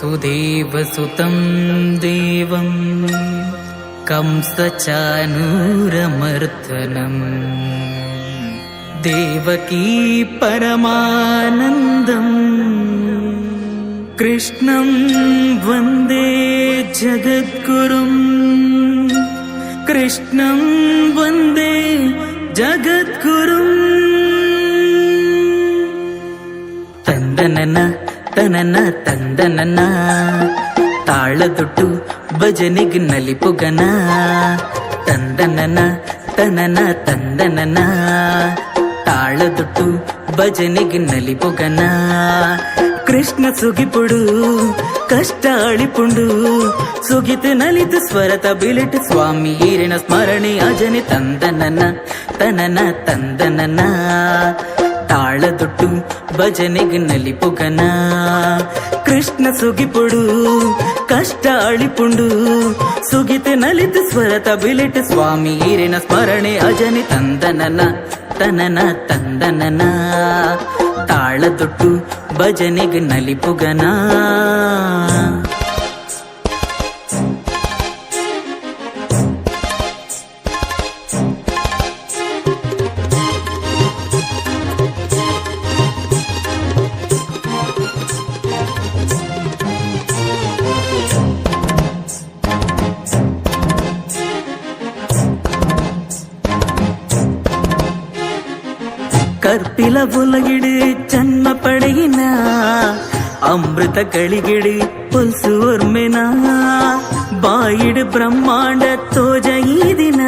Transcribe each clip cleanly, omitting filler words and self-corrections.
वसुदेवसुतं देवं कंसचानूरमर्दनं देवकी परमानन्दम् कृष्णं वन्दे जगद्गुरुं कृष्णं वन्दे जगद्गुरुं तन्दनन ತನನ ತಂದನನ ತಾಳದುಟ್ಟು ಭಜನೆಗೆ ನಲಿಪುಗನ ತಂದನನ ತನನ ತಂದನನ ತಾಳದುಟ್ಟು ಭಜನೆಗೆ ನಲಿಪುಗನ ಕೃಷ್ಣ ಸುಗಿಪುಡು ಕಷ್ಟ ಅಳಿಪುಂಡು ಸುಗಿತು ನಲಿತು ಸ್ವರತ ಬಿಲಿಟು ಸ್ವಾಮಿ ಈರಿನ ಸ್ಮರಣೆ ಅಜನೆ ತಂದನನ ತನನ ತಂದನನ ತಾಳದುಟ್ಟು ಭಜನೆಗೆ ನಲಿಪುಗನ ಕೃಷ್ಣ ಸುಗಿಪುಡು ಕಷ್ಟ ಅಳಿಪುಂಡು ಸುಗಿತು ನಲಿತು ಸ್ವರತ ಬಿಲಿಟು ಸ್ವಾಮಿ ಈರಿನ ಸ್ಮರಣೆ ಅಜನೆ ತಂದನನ ತನನ ತಂದನನ ತಾಳದುಟ್ಟು ಭಜನೆಗೆ ನಲಿಪುಗನ கற்பில உலகிடு ஜன்ம படையினா அமிர்த களிகிடு பொல்சு ஒர்மெனா ಬಾಯಿಡು ಬ್ರಹ್ಮಾಂಡ ತೋಜ ಈ ದಿನ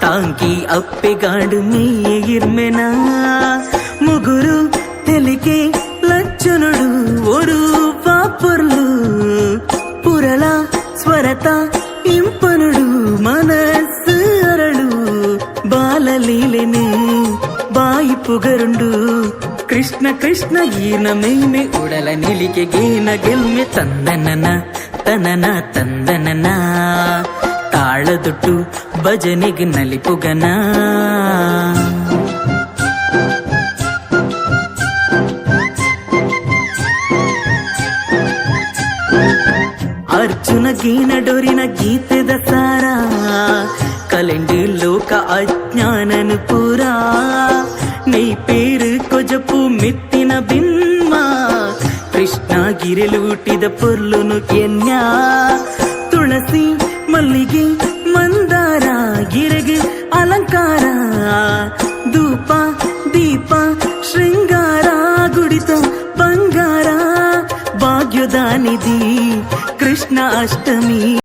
ತಾಂಕಿ ಅಪ್ಪೆಗಾಡು ಮೇಯಿರ್ಮೆನ ಮುಗುರು ತೆಲಿಕೆ ಲಚ್ಚನುಡು ಒಡು ಪಾಪರ್ಲು ಪುರಳ ಸ್ವರತ ಇಂಪನುಡು ಮನಸ್ಸು ಅರಳು ಬಾಲಲೀಲೆನೆ ಬಾಯಿ ಪುಗರುಂಡು ಕೃಷ್ಣ ಕೃಷ್ಣ ಈನ ಮೈಮೆ ಉಡಲ ನಿಲಿಕೆ ಗೇನ ಗೆಲ್ಮೆ ತಂದನನ ತನನ ತಂದನನ ತಾಳದುಟ್ಟು ಭಜನೆಗೆ ನಲಿಪುಗನ ಅರ್ಜುನ ಗೀನ ಡೋರಿನ ಗೀತೆದ ಸಾರ ಕಲೆಂಡಿ ಲೋಕ ಅಜ್ಞಾನನು ಪೂರ ನೈ ಪೇರು ಕೊಜಪು ಮೆತ್ತಿನ ಬಿಮ್ಮ ಕೃಷ್ಣ ಗಿರಿಲೂಟಿದ ಪೊರ್ಲುನು ಎನ್ಯ ತುಳಸಿ ಮಲ್ಲಿಗೆ ಮಂದಾರ ಗಿರೆಗೆ ಅಲಂಕಾರ ಧೂಪ ದೀಪ ಶೃಂಗಾರ ಗುಡಿತ ಬಂಗಾರ ಭಾಗ್ಯದ ನಿಧಿ ಕೃಷ್ಣ ಅಷ್ಟಮಿ